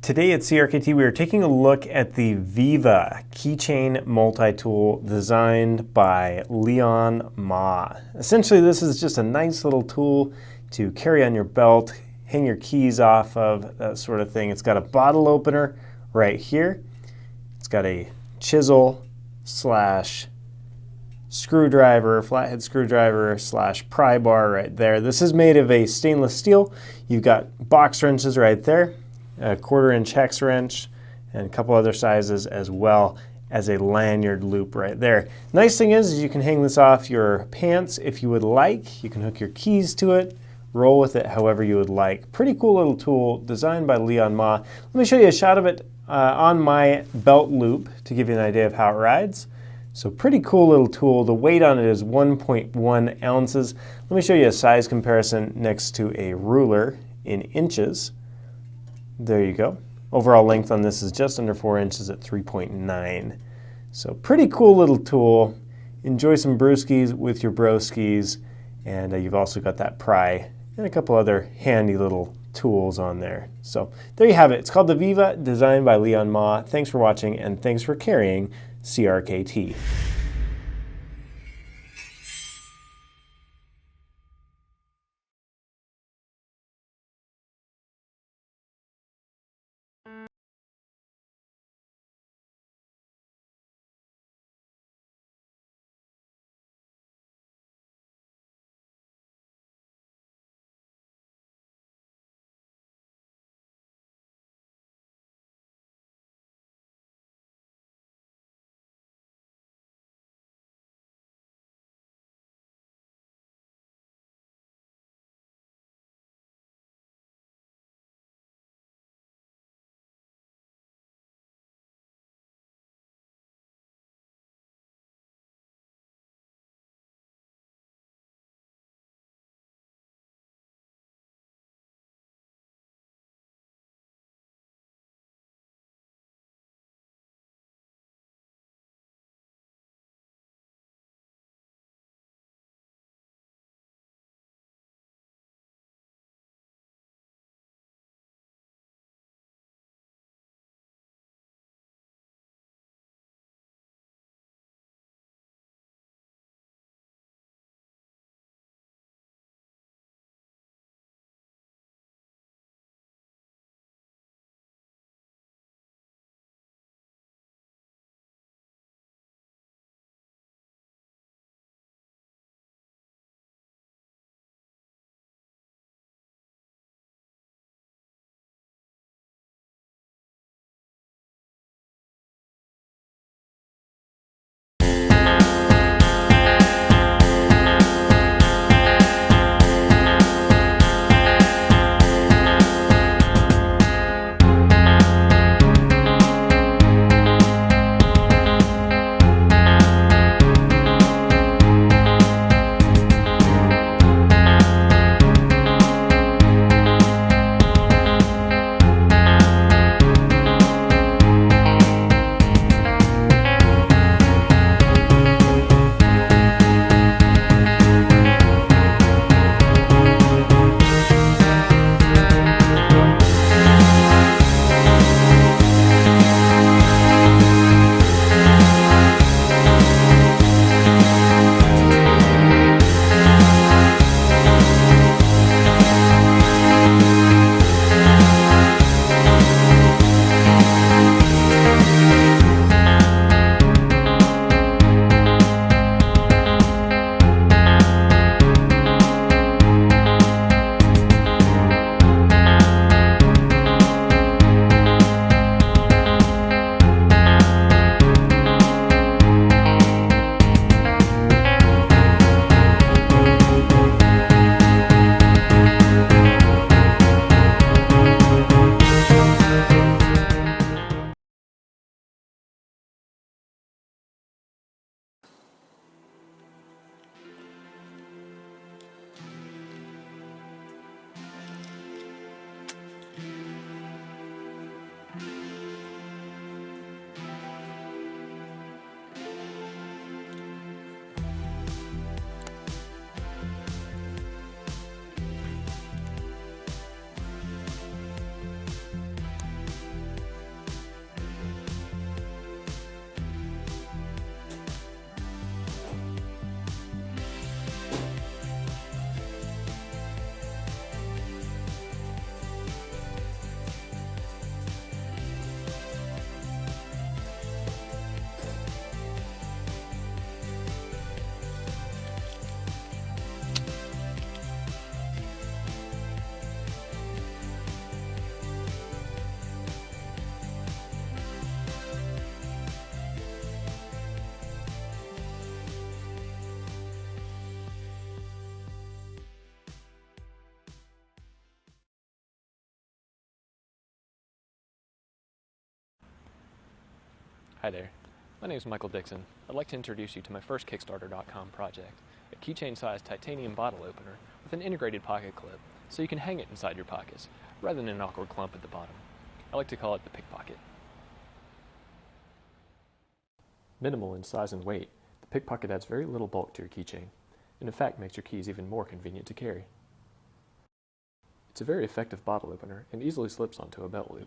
Today at CRKT, we are taking a look at the Viva keychain multi-tool designed by Leon Ma. Essentially, this is just a nice little tool to carry on your belt, hang your keys off of, that sort of thing. It's got a bottle opener right here. It's got a chisel slash screwdriver, flathead screwdriver slash pry bar right there. This is made of a stainless steel. You've got box wrenches right there, a 1/4-inch hex wrench, and a couple other sizes, as well as a lanyard loop right there. Nice thing is you can hang this off your pants if you would like. You can hook your keys to it, roll with it however you would like. Pretty cool little tool designed by Leon Ma. Let me show you a shot of it on my belt loop to give you an idea of how it rides. So pretty cool little tool. The weight on it is 1.1 ounces. Let me show you a size comparison next to a ruler in inches. There you go. Overall length on this is just under 4 inches at 3.9. So pretty cool little tool. Enjoy some brewskis with your broskis. And you've also got that pry and a couple other handy little tools on there. So there you have it. It's called the Viva, designed by Leon Ma. Thanks for watching, and thanks for carrying CRKT. Hi there, my name is Michael Dixon. I'd like to introduce you to my first Kickstarter.com project, a keychain-sized titanium bottle opener with an integrated pocket clip so you can hang it inside your pockets rather than an awkward clump at the bottom. I like to call it the Pickpocket. Minimal in size and weight, the Pickpocket adds very little bulk to your keychain, and in fact makes your keys even more convenient to carry. It's a very effective bottle opener and easily slips onto a belt loop.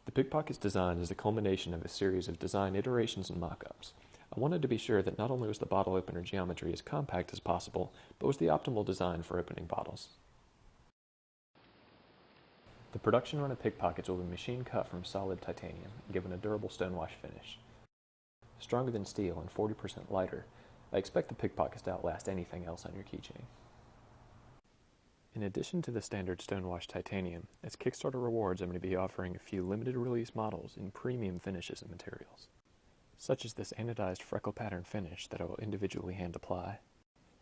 The Pickpocket's design is the culmination of a series of design iterations and mock-ups. I wanted to be sure that not only was the bottle opener geometry as compact as possible, but was the optimal design for opening bottles. The production run of Pickpockets will be machine cut from solid titanium and given a durable stonewash finish. Stronger than steel and 40% lighter, I expect the Pickpockets to outlast anything else on your keychain. In addition to the standard stonewash titanium, as Kickstarter rewards, I'm going to be offering a few limited release models in premium finishes and materials, such as this anodized freckle pattern finish that I will individually hand apply,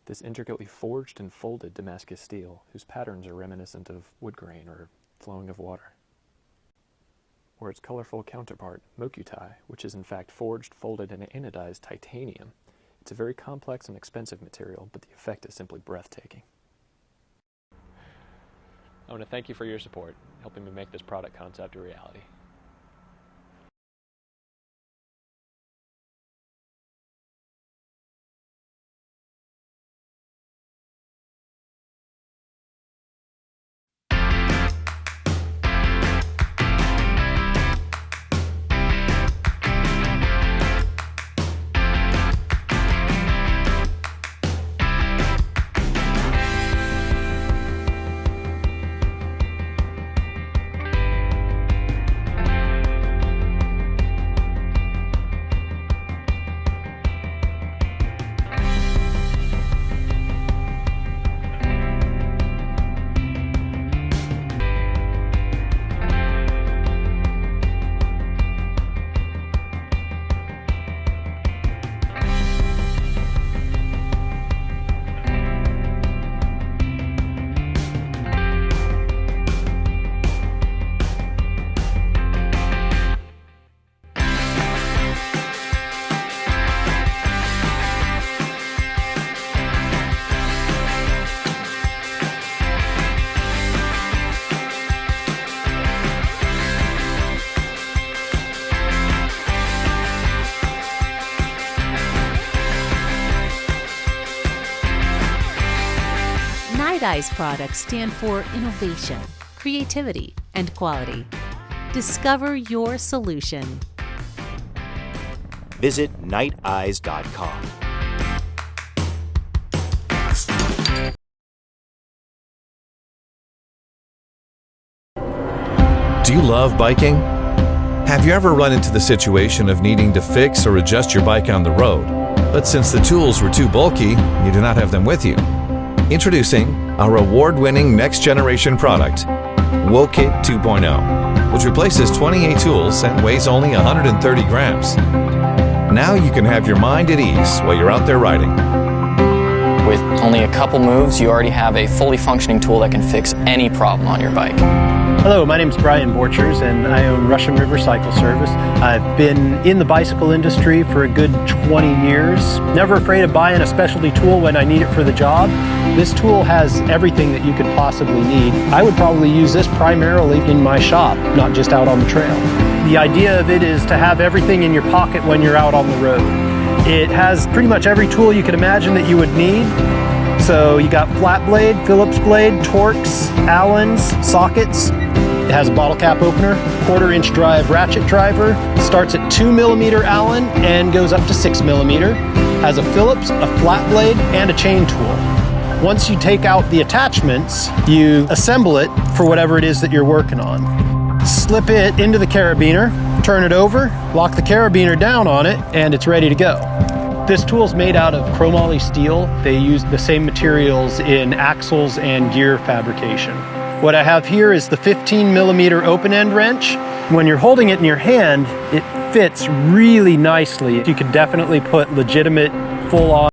this intricately forged and folded Damascus steel whose patterns are reminiscent of wood grain or flowing of water, or its colorful counterpart, Mokutai, which is in fact forged, folded, and anodized titanium. It's a very complex and expensive material, but the effect is simply breathtaking. I want to thank you for your support, helping me make this product concept a reality. Night-Eyes products stand for innovation, creativity, and quality. Discover your solution. Visit nighteyes.com. Do you love biking? Have you ever run into the situation of needing to fix or adjust your bike on the road, but since the tools were too bulky, you do not have them with you? Introducing our award-winning next-generation product, WOKIT 2.0, which replaces 28 tools and weighs only 130 grams. Now you can have your mind at ease while you're out there riding. With only a couple moves, you already have a fully functioning tool that can fix any problem on your bike. Hello, my name is Brian Borchers and I own Russian River Cycle Service. I've been in the bicycle industry for a good 20 years. Never afraid of buying a specialty tool when I need it for the job. This tool has everything that you could possibly need. I would probably use this primarily in my shop, not just out on the trail. The idea of it is to have everything in your pocket when you're out on the road. It has pretty much every tool you could imagine that you would need. So you got flat blade, Phillips blade, Torx, Allens, sockets. It has a bottle cap opener, 1/4-inch drive ratchet driver, starts at 2mm Allen and goes up to 6mm. Has a Phillips, a flat blade, and a chain tool. Once you take out the attachments, you assemble it for whatever it is that you're working on. Slip it into the carabiner, turn it over, lock the carabiner down on it, and it's ready to go. This tool's made out of chromoly steel. They use the same materials in axles and gear fabrication. What I have here is the 15mm open end wrench. When you're holding it in your hand, it fits really nicely. You could definitely put legitimate full-on